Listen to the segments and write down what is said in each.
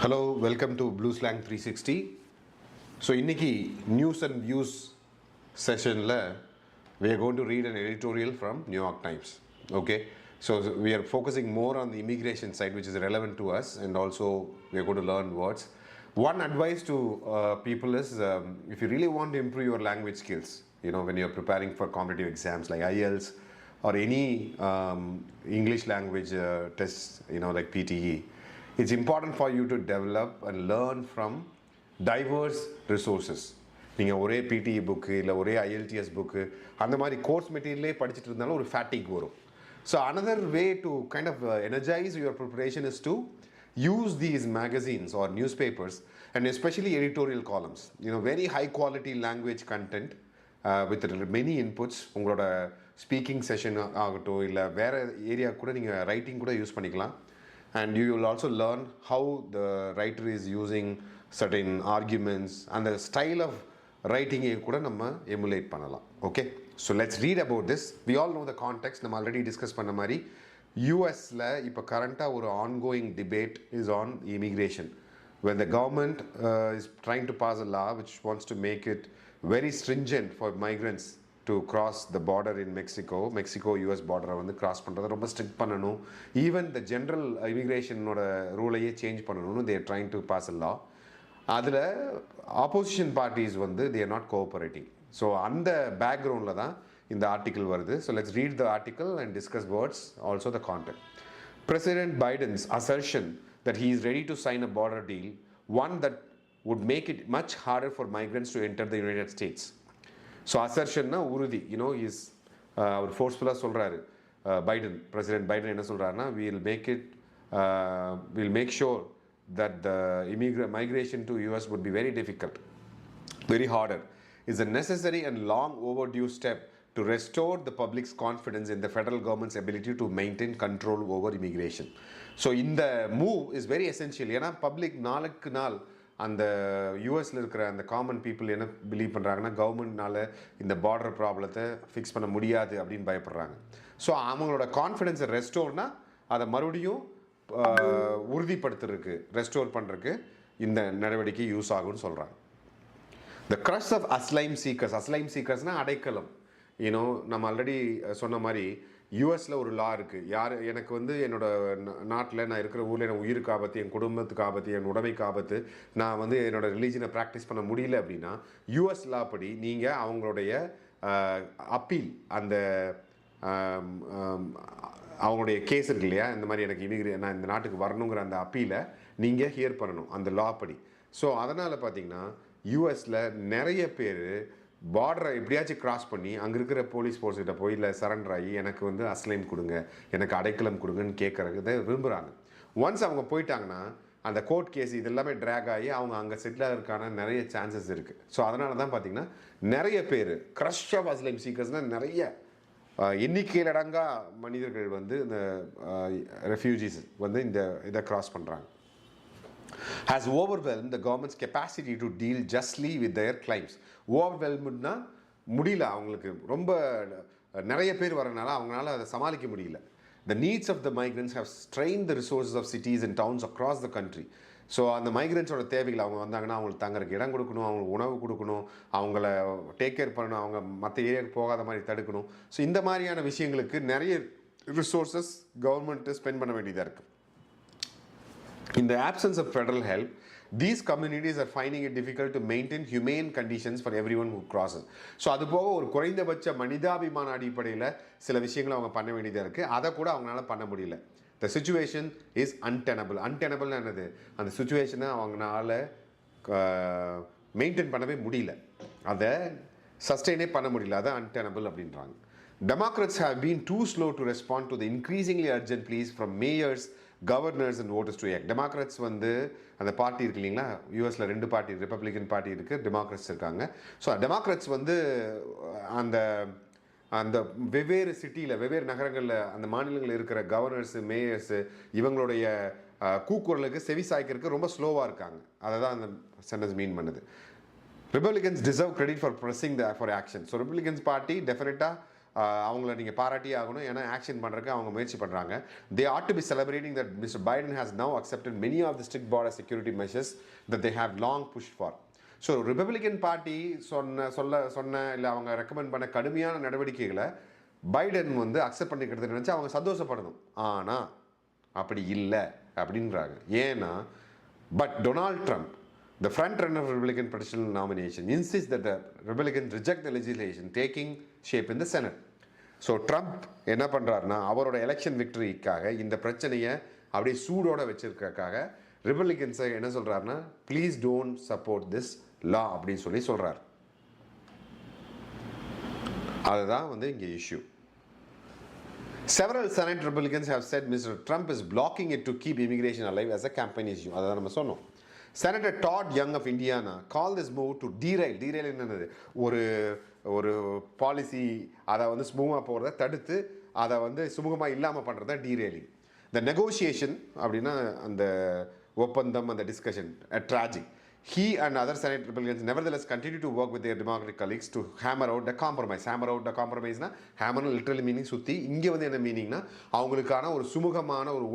Hello, welcome to Blue Slang 360. So, இன்னைக்கு news and views sessionல we are going to read an editorial from New York Times. Okay, so we are focusing more on the immigration side, which is relevant to us, and also we are going to learn words. One advice to people is if you really want to improve your language skills, when you're preparing for competitive exams like IELTS or any English language tests, like PTE. It's important for you to develop and learn from diverse resources. நீங்கள் ஒரே PDE book இல்லை ஒரே IELTS book அந்த மாதிரி course மெட்டீரியலே படிச்சுட்டு இருந்தாலும் ஒரு fatigue வரும். So another way to kind of energise your preparation is to use these magazines or newspapers and especially editorial columns. Very high quality language content with many inputs. உங்களோட speaking session ஆகட்டும் இல்லை வேறு area கூட நீங்கள் writing கூட use பண்ணிக்கலாம். And you will also learn how the writer is using certain arguments and the style of writing kuda namma emulate pannalam. Okay, so let's read about this. We all know the context. Nam already discuss panna mari US la ipo current or ongoing debate is on immigration, when the government is trying to pass a law which wants to make it very stringent for migrants to cross the border in Mexico-US border வந்து cross பண்ணுறது ரொம்ப strict பண்ணணும். Even the general இமிக்ரேஷனோட ரூலையே change பண்ணணும்னு they are trying to pass a law. அதில் opposition parties வந்து they are not cooperating. So அந்த பேக்ரவுண்டில் தான் இந்த ஆர்டிக்கிள் வருது. So let's read the article and discuss words, also the content. President Biden's assertion that he is ready to sign a border deal, one that would make it much harder for migrants to enter the United States. So அசர்ஷன்னா உறுதி, is அவர் ஃபோர்ஸ்ஃபுல்லாக சொல்கிறாரு. President Biden என்ன சொல்கிறாருன்னா, will make sure that the migration to US would be very difficult, very harder. Is a necessary and long overdue step to restore the public's confidence in the federal government's ability to maintain control over immigration. So இந்த move is very essential. ஏன்னா public நாளுக்கு நாள் அந்த யூஎஸில் இருக்கிற அந்த common people என்ன believe பண்ணுறாங்கன்னா, கவர்மெண்ட்னால இந்த பார்டர் ப்ராப்ளத்தை ஃபிக்ஸ் பண்ண முடியாது அப்படின்னு பயப்படுறாங்க. ஸோ அவங்களோட கான்ஃபிடென்ஸை ரெஸ்டோர்னால் அதை மறுபடியும் உறுதிப்படுத்துறதுக்கு, ரெஸ்டோர் பண்ணுறதுக்கு இந்த நடவடிக்கை யூஸ் ஆகும்னு சொல்கிறாங்க. த க்ரஷ் ஆஃப் அஸ்லைம் சீக்கர்ஸ்னால் அடைக்கலம். நம்ம ஆல்ரெடி சொன்ன மாதிரி யூஎஸில் ஒரு லா இருக்குது. எனக்கு வந்து என்னோடய நாட்டில் நான் இருக்கிற ஊரில் என் உயிருக்கு ஆபத்து, என் குடும்பத்துக்கு ஆபத்து, என் உடமைக்கு ஆபத்து, நான் வந்து என்னோடய ரிலீஜனை ப்ராக்டிஸ் பண்ண முடியல அப்படின்னா யூஎஸ் லா படி நீங்கள் அவங்களுடைய அப்பீல், அந்த அவங்களுடைய கேஸ் இருக்கு இல்லையா, இந்த மாதிரி எனக்கு நான் இந்த நாட்டுக்கு வரணுங்கிற அந்த அப்பீலை நீங்கள் ஹியர் பண்ணணும் அந்த லா படி. ஸோ அதனால் பார்த்திங்கன்னா யூஎஸில் நிறைய பேர் பார்டரை எப்படியாச்சும் கிராஸ் பண்ணி அங்கே இருக்கிற போலீஸ் ஃபோர்ஸ்கிட்ட போய் இல்லை சரண்டர் ஆகி எனக்கு வந்து அஸ்லைம் கொடுங்க, எனக்கு அடைக்கலம் கொடுங்கன்னு கேட்குறத விரும்புகிறாங்க. ஒன்ஸ் அவங்க போயிட்டாங்கன்னா அந்த கோர்ட் கேஸ் இது எல்லாமே ட்ராக் ஆகி அவங்க அங்கே செட்டில் ஆகிறதுக்கான நிறைய சான்சஸ் இருக்குது. ஸோ அதனால தான் பார்த்திங்கன்னா நிறைய பேர் க்ரஷ் ஆஃப் அஸ்லைம் சீக்கர்ஸ்னால் நிறைய எண்ணிக்கையில் அடங்கா மனிதர்கள் வந்து இந்த ரெஃப்யூஜிஸ் வந்து இந்த இதை கிராஸ் பண்ணுறாங்க. has overwhelmed the government's capacity to deal justly with their claims. overwhelmedனா முடியல, அவங்களுக்கு ரொம்ப நிறைய பேர் வரனால அவங்களால அதை சமாளிக்க முடியல. The needs of the migrants have strained the resources of cities and towns across the country. So அந்த மைக்ரண்ட்ஸோட தேவைகள், அவங்க வந்தாங்கன்னா அவங்களுக்கு தங்கறதுக்கு இடம் கொடுக்கணும், அவங்களுக்கு உணவு கொடுக்கணும், அவங்கள டேக் கேர் பண்ணணும், அவங்க மற்ற ஏரியாவுக்கு போகாத மாதிரி தடுக்கணும். ஸோ இந்த மாதிரியான விஷயங்களுக்கு நிறைய ரிசோர்ஸஸ் கவர்மெண்ட்டு ஸ்பெண்ட் பண்ண வேண்டியதாக இருக்குது. In the absence of federal help, these communities are finding it difficult to maintain humane conditions for everyone who crosses. So அது போக ஒரு குறைந்தபட்ச மனிதாபிமான அடிப்படையில் சில விஷயங்களை அவங்க பண்ண வேண்டியதாக இருக்குது. அதை கூட அவங்களால பண்ண முடியல. The situation is untenable. untenable என்னது, அந்த சுச்சுவேஷனை அவங்களால மெயின்டைன் பண்ணவே முடியல, அதை சஸ்டெயினே பண்ண முடியல, அதை untenable அப்படின்றாங்க. Democrats have been too slow to respond to the increasingly urgent pleas from mayors, governors and voters to act. Democrats வந்து அந்த பார்ட்டி இருக்கு இல்லைங்களா, யூஎஸில் 2 பார்ட்டி, ரிப்பப்ளிகன் பார்ட்டி இருக்குது, டெமோக்ராட்ஸ் இருக்காங்க. ஸோ டெமோக்ராட்ஸ் வந்து அந்த அந்த வெவ்வேறு சிட்டியில், வெவ்வேறு நகரங்களில், அந்த மாநிலங்களில் இருக்கிற கவர்னர்ஸு, மேயர்ஸு இவங்களுடைய கூக்குரலுக்கு செவி சாய்க்கிறதுக்கு ரொம்ப ஸ்லோவாக இருக்காங்க. அதை தான் அந்த சென்டென்ஸ் மீன் பண்ணுது. Republicans deserve credit for pressing for action. So Republicans party டெஃபினட்டாக அவங்கள நீங்கள் பாராட்டி ஆகணும், ஏன்னா ஆக்ஷன் பண்ணுறதுக்கு அவங்க முயற்சி பண்ணுறாங்க. They ought to be celebrating that mister Biden has now accepted many of the strict border security measures that they have long push for. So Republican Party சொன்ன இல்லை அவங்க ரெக்கமெண்ட் பண்ண கடுமையான நடவடிக்கைகளை பைடன் வந்து அக்செப்ட் பண்ணிக்கிறது நினச்சி அவங்க சந்தோஷப்படணும். ஆனால் அப்படி இல்லை அப்படின்றாங்க. ஏன்னா but Donald Trump, the front runner of Republican presidential nomination, insists that the Republicans reject the legislation taking shape in the Senate. So Trump என்ன பண்ணுறாருன்னா அவரோட எலெக்ஷன் விக்டரிக்காக இந்த பிரச்சனையை அப்படியே சூடோட வச்சிருக்காக ரிப்பப்ளிகன்ஸை என்ன சொல்கிறாருன்னா ப்ளீஸ் டோன்ட் சப்போர்ட் திஸ் லா அப்படின்னு சொல்கிறார். அதுதான் வந்து இங்கே issue. Several Senate Republicans have said Mr. Trump is blocking it to keep immigration alive as a campaign issue. அதான் நம்ம சொன்னோம். Senator Todd Young of Indiana called this move to derail என்னது ஒரு பாலிசி அதை வந்து ஸ்மூவாக போகிறத தடுத்து அதை வந்து சுமூகமாக இல்லாமல் பண்ணுறத டீரெயிலிங். The negotiation அப்படின்னா அந்த ஒப்பந்தம், அந்த discussion tragic. He and other Senate Republicans nevertheless continue to work with their Democratic colleagues to hammer out the compromise. Hammer out the compromise na hammer literally meaning சுத்தி, இங்கே வந்து என்ன மீனிங்னா அவங்களுக்கான ஒரு சுமூகமான ஒரு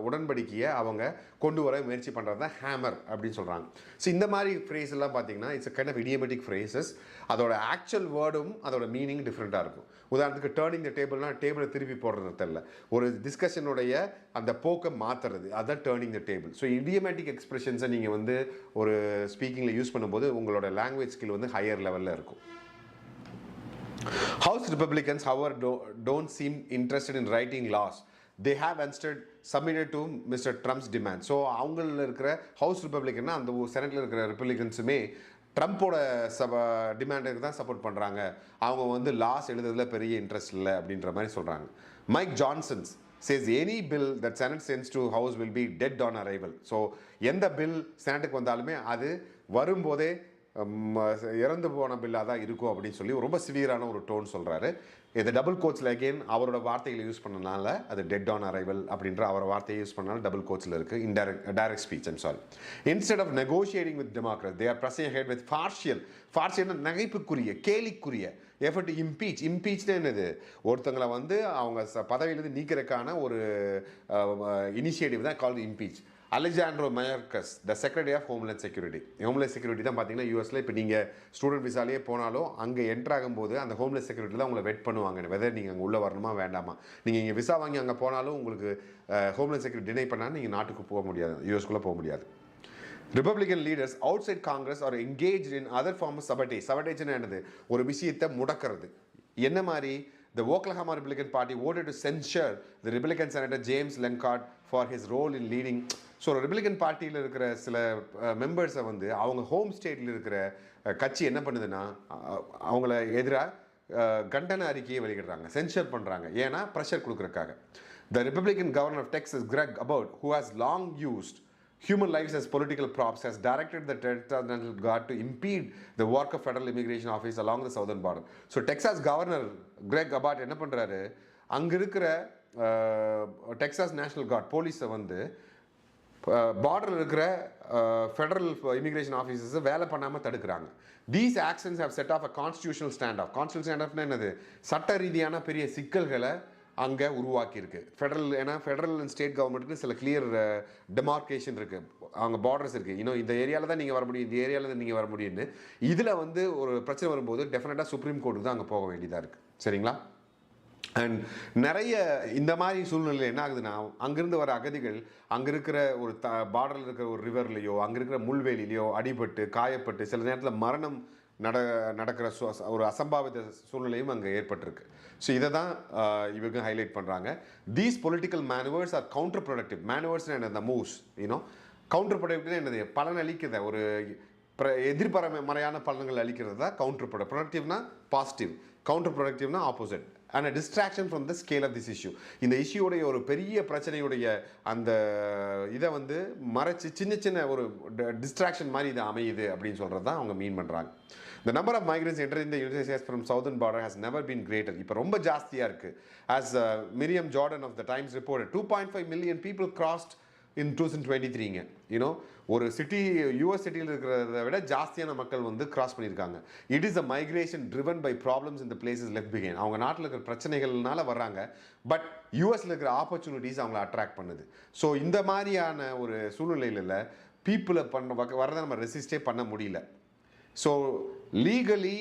உடன்படிக்கையை அவங்க கொண்டு வர முயற்சி பண்ணுறது தான் ஹேமர் அப்படின்னு சொல்கிறாங்க. ஸோ இந்த மாதிரி ஃப்ரேஸ் எல்லாம் பார்த்தீங்கன்னா இட்ஸ் கைண்ட் ஆஃப் இடியமெட்டிக் ஃப்ரேசஸ். அதோட ஆக்சுவல் வேர்டும் அதோட மீனிங் டிஃப்ரெண்ட்டாக இருக்கும். உதாரணத்துக்கு டேர்னிங் த டேபிள்னா டேபிளை திருப்பி போடுறது தெரியல, ஒரு டிஸ்கஷனுடைய அந்த போக்கை மாற்றுறது, அதான் டேர்னிங் த டேபிள். ஸோ இடியமெட்டிக் எக்ஸ்பிரஷன்ஸை நீங்கள் வந்து ஒரு ஸ்பீக்கிங்கில் யூஸ் பண்ணும்போது உங்களோட லாங்குவேஜ் ஸ்கில் வந்து ஹையர் லெவலில் இருக்கும். House Republicans, however, don't seem interested in writing laws. They have instead submitted to Mr. Trump's demand. So அவங்களில் இருக்கிற ஹவுஸ் ரிப்பப்ளிகன்னா அந்த செனட்டில் இருக்கிற ரிப்பப்ளிகன்ஸுமே ட்ரம்ப்போட டிமாண்டுக்கு தான் சப்போர்ட் பண்ணுறாங்க. அவங்க வந்து லாஸ் எழுதுறதுல பெரிய இன்ட்ரெஸ்ட் இல்லை அப்படின்ற மாதிரி சொல்கிறாங்க. Mike Johnson's says any bill that Senate sends to House will be dead on arrival. So எந்த பில் செனட்டுக்கு வந்தாலுமே அது வரும்போதே இறந்து போன பில்லாக தான் இருக்கும் அப்படின்னு சொல்லி ரொம்ப சிவியரான ஒரு டோன் சொல்கிறாரு. இது டபுள் கோட்ஸில் அகெயின் அவரோட வார்த்தைகளை யூஸ் பண்ணனால அது டெட் ஆன் அரைவல் அப்படின்ற அவரோட வார்த்தையை யூஸ் பண்ணனால டபுள் கோட்ஸில் இருக்குது. Direct speech, I'm sorry. Instead of negotiating with Democrat they are pressing ahead with partial நகைப்புக்குரிய கேலிக்குரிய எஃபர்ட் இம்பீச்னா என்னது, ஒருத்தங்களை வந்து அவங்க பதவியிலிருந்து நீக்கிறதுக்கான ஒரு இனிஷியேட்டிவ் தான் called impeach. Alejandro Mayorkas, the secretary of Homeland Security தான் பார்த்தீங்கன்னா யூஎஸில் இப்போ நீங்கள் ஸ்டூடெண்ட் விசாலேயே போனாலும் அங்கே என்ட்ரு ஆகும்போது அந்த ஹோம்லேண்ட் செக்யூரிட்டி தான் உங்களை வெட் பண்ணுவாங்க, வெதர் நீங்கள் அங்கே உள்ளே வரணுமா வேண்டாமா. நீங்கள் இங்கே விசா வாங்கி அங்கே போனாலும் உங்களுக்கு ஹோம்லேண்ட் செக்யூரிட்டி டினை பண்ணால் நீங்கள் நாட்டுக்கு போக முடியாது, யூஎஸ்குள்ளே போக முடியாது. Republican leaders outside Congress are engaged in other forms of sabotage. Sabotage என்னது, ஒரு விஷயத்தை முடக்கிறது. என்ன மாதிரி? The Oklahoma Republican Party voted to censure the Republican Senator James Lenkart for his role in leading. So Republican பார்ட்டியில் இருக்கிற சில மெம்பர்ஸை வந்து அவங்க ஹோம் ஸ்டேட்டில் இருக்கிற கட்சி என்ன பண்ணுதுன்னா அவங்கள எதிராக கண்டன அறிக்கையை வெளியிடுறாங்க, சென்சர் பண்ணுறாங்க. ஏன்னா pressure கொடுக்குறக்காக. The Republican governor of Texas, Greg Abbott, who has long used human lives as political props, has directed the Texas National Guard to impede the work of Federal Immigration Office along the southern border. So Texas Governor Greg Abbott என்ன பண்ணுறாரு, அங்கே இருக்கிற Texas national card போலீஸை வந்து பார்டரில் இருக்கிற federal immigration ஆஃபீஸர்ஸை வேலை பண்ணாமல் தடுக்கிறாங்க. These actions have set off a constitutional standoff. Constitutional stand ஆஃப்னா என்னது, சட்ட ரீதியான பெரிய சிக்கல்களை அங்கே உருவாக்கியிருக்கு. ஏன்னா ஃபெடரல் அண்ட் ஸ்டேட் கவர்மெண்ட்டுக்கு சில கிளியர் டெமார்கேஷன் இருக்குது, அவங்க பார்டர்ஸ் இருக்குது. இன்னும் இந்த ஏரியாவில் தான் நீங்கள் வர முடியும், இந்த ஏரியாவில் தான் நீங்கள் வர முடியும்னு. இதில் வந்து ஒரு பிரச்சனை வரும்போது டெஃபினட்டாக சுப்ரீம் கோர்ட்டுக்கு தான் அங்கே போக வேண்டியதாக இருக்குது. சரிங்களா? அண்ட் நிறைய இந்த மாதிரி சூழ்நிலையில் என்ன ஆகுதுன்னா, அங்கேருந்து வர அகதிகள் அங்கே இருக்கிற ஒரு பார்டரில் இருக்கிற ஒரு ரிவர்லையோ அங்கே இருக்கிற முள்வேலிலையோ அடிபட்டு காயப்பட்டு சில நேரத்தில் மரணம் நடக்கிற ஒரு அசம்பாவித சூழ்நிலையும் அங்கே ஏற்பட்டிருக்கு. ஸோ இதை தான் இவங்க ஹைலைட் பண்ணுறாங்க. These political manoeuvres are counterproductive. Manoeuvres என்ன, மூவ்ஸ் யூனோ. கவுண்டர் ப்ரொடக்டிவ்னா என்னது, பலன் அளிக்கிறத ஒரு எதிர்மறையான பலன்கள் அளிக்கிறது தான் கவுண்டர் ப்ரொடக்டிவ்னா பாசிட்டிவ், கவுண்டர் ப்ரொடக்டிவ்னா opposite. And distraction from the scale of this issue. இந்த இஷ்யூடைய ஒரு பெரிய பிரச்சனையுடைய அந்த இதை வந்து மறைச்சி சின்ன சின்ன ஒரு டிஸ்ட்ராக்ஷன் மாதிரி இது அமையுது அப்படின்னு சொல்கிறது தான் அவங்க மீன் பண்ணுறாங்க. The number of migrants entering the United States from southern border has never been greater. இப்போ ரொம்ப ஜாஸ்தியாக இருக்குது. As Miriam Jordan of the Times reported, 2.5 million people crossed in 2023ங்க ஒரு சிட்டி யூஎஸ் சிட்டியில் இருக்கிறத விட ஜாஸ்தியான மக்கள் வந்து கிராஸ் பண்ணியிருக்காங்க. It is a migration driven by problems இந்த பிளேசஸ் லெஃப்ட் பிகைன். அவங்க நாட்டில் இருக்கிற பிரச்சனைகள்னால வர்றாங்க, பட் யூஎஸில் இருக்கிற ஆப்பர்ச்சுனிட்டிஸ் அவங்கள அட்ராக்ட் பண்ணுது. ஸோ இந்த மாதிரியான ஒரு சூழ்நிலையில் பீப்புளை வரதை நம்ம ரெசிஸ்டே பண்ண முடியல. ஸோ லீகலி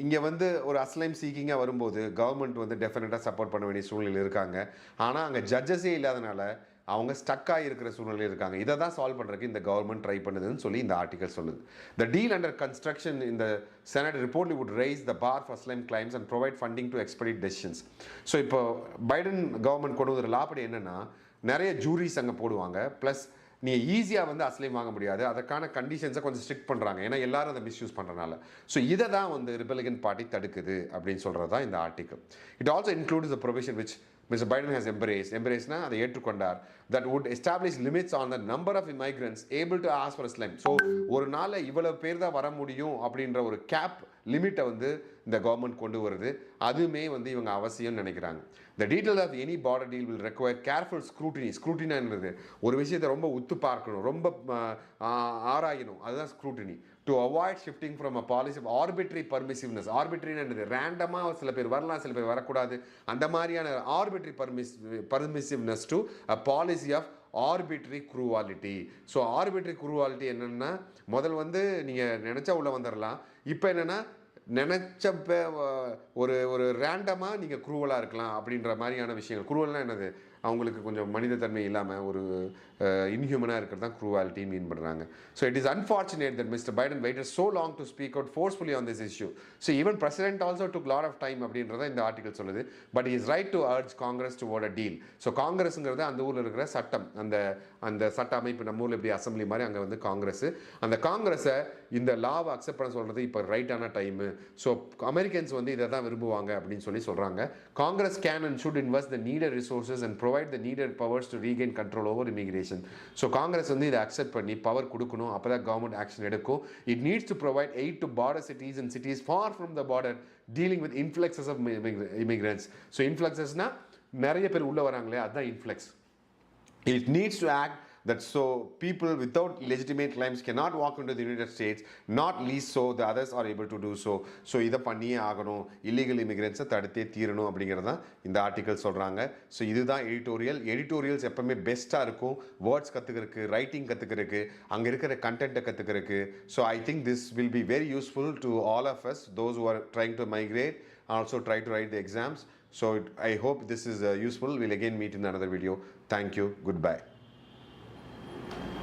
இங்கே வந்து ஒரு அஸ்லைம் சீக்கிங்காக வரும்போது கவர்மெண்ட் வந்து டெஃபினட்டாக சப்போர்ட் பண்ண வேண்டிய சூழ்நிலை இருக்காங்க. ஆனால் அங்கே ஜட்ஜஸே இல்லாதனால அவங்க ஸ்டக்காக இருக்கிற சூழ்நிலை இருக்காங்க. இதை தான் சால்வ் பண்ணுறதுக்கு இந்த கவர்மெண்ட் ட்ரை பண்ணுதுன்னு சொல்லி இந்த ஆர்டிகல் சொல்லுது. த டீல் அண்டர் கன்ஸ்ட்ரக்ஷன் இந்த Senate reportedly would raise the bar for asylum claims and provide funding to expedite decisions. So இப்போ பைடன் கவர்மெண்ட் கொண்டு வர லாப்படி என்னென்னா, நிறைய ஜூரிஸ் அங்கே போடுவாங்க, ப்ளஸ் நீங்கள் ஈஸியாக வந்து அஸ்லைம் வாங்க முடியாது, அதற்கான கண்டிஷன்ஸை கொஞ்சம் ஸ்ட்ரிக்ட் பண்ணுறாங்க, ஏன்னா எல்லாரும் அதை மிஸ்யூஸ் பண்ணுறனால. ஸோ இதை தான் வந்து ரிபப்ளிகன் பார்ட்டி தடுக்குது அப்படின்னு சொல்கிறது தான் இந்த article. It also includes the provision which Mr. Biden has embraced அதை ஏற்றுக்கொண்டார், that would establish limits on the number of immigrants able to ask for asylum. So ஒரு நாளில் இவ்வளவு பேர் தான் வர முடியும் அப்படின்ற ஒரு கேப் லிமிட்டை வந்து இந்த கவர்மெண்ட் கொண்டு வருது. அதுவுமே வந்து இவங்க அவசியம் நினைக்கிறாங்க. The detail of any border deal will require careful scrutiny. ஸ்க்ரூட்டினின்றது ஒரு விஷயத்தை ரொம்ப உத்து பார்க்கணும், ரொம்ப ஆராயணும், அதுதான் scrutiny. To avoid shifting from a policy of arbitrary permissiveness. ஆர்பிட்ரின்றது ரேண்டமாக சில பேர் வரலாம், சில பேர் வரக்கூடாது, அந்த மாதிரியான ஆர்பிட்ரி permissiveness to a policy of ஆர்பிட்ரி cruelty. So ஆர்பிட்ரி cruelty என்னென்னா, முதல் வந்து நீங்கள் நினச்சா உள்ளே வந்துடலாம், இப்போ என்னென்னா நினச்சப்ப ஒரு ரேண்டமாக நீங்கள் குரூவலாக இருக்கலாம் அப்படின்ற மாதிரியான விஷயங்கள். குரூவல்னால் என்னது, அவங்களுக்கு கொஞ்சம் மனிதத்தன்மை இல்லாமல் ஒரு இன்ஹியூமனாக இருக்கிறது தான் குரூவாலிட்டி மீன் பண்ணுறாங்க. So it is unfortunate that mister Biden waited so long to speak out forcefully on this issue. So even president also took lot of time அப்படின்றத இந்த ஆர்டிகல் சொல்லுது. But he is right to urge Congress toward a deal. So காங்கிரஸுங்கிறது அந்த ஊரில் இருக்கிற சட்டம், அந்த சட்ட அமைப்பு, நம்ம ஊரில் எப்படி அசம்பிளி மாதிரி அங்கே வந்து காங்கிரஸ், அந்த காங்கிரஸை இந்த லாவை அக்செப்ட் பண்ண சொல்கிறது இப்போ ரைட்டான டைமு. ஸோ அமெரிக்கன்ஸ் வந்து இதை தான் விரும்புவாங்க அப்படின்னு சொல்கிறாங்க. Congress can and should invest the needed resources and provide the needed powers to regain control over immigration. So Congress வந்து இதை அக்செப்ட் பண்ணி பவர் கொடுக்கணும், அப்போ தான் கவர்மெண்ட் ஆக்ஷன் எடுக்கும். It needs to provide aid to border cities and cities far from the border dealing with influxes of immigrants. So influxesனா நிறைய பேர் உள்ளே வராங்களே, அதுதான் influx. It needs to act that so people without legitimate claims cannot walk into the United States, not least so the others are able to do so. So இதை பண்ணியே ஆகணும், illegal இமிகிரன்ஸை தடுத்தே தீரணும் அப்படிங்கிறது தான் இந்த ஆர்டிக்கல் சொல்கிறாங்க. ஸோ இதுதான் editorials எப்போவுமே பெஸ்ட்டாக இருக்கும், வேர்ட்ஸ் கற்றுக்கிறதுக்கு, ரைட்டிங் கற்றுக்கிறதுக்கு, அங்கே இருக்கிற கண்டென்ட்டை கற்றுக்கிறதுக்கு. So I think this will be very useful to all of us, those who are trying to migrate, also try to write the exams. So I hope this is useful. We'll again meet in another video. Thank you. Goodbye.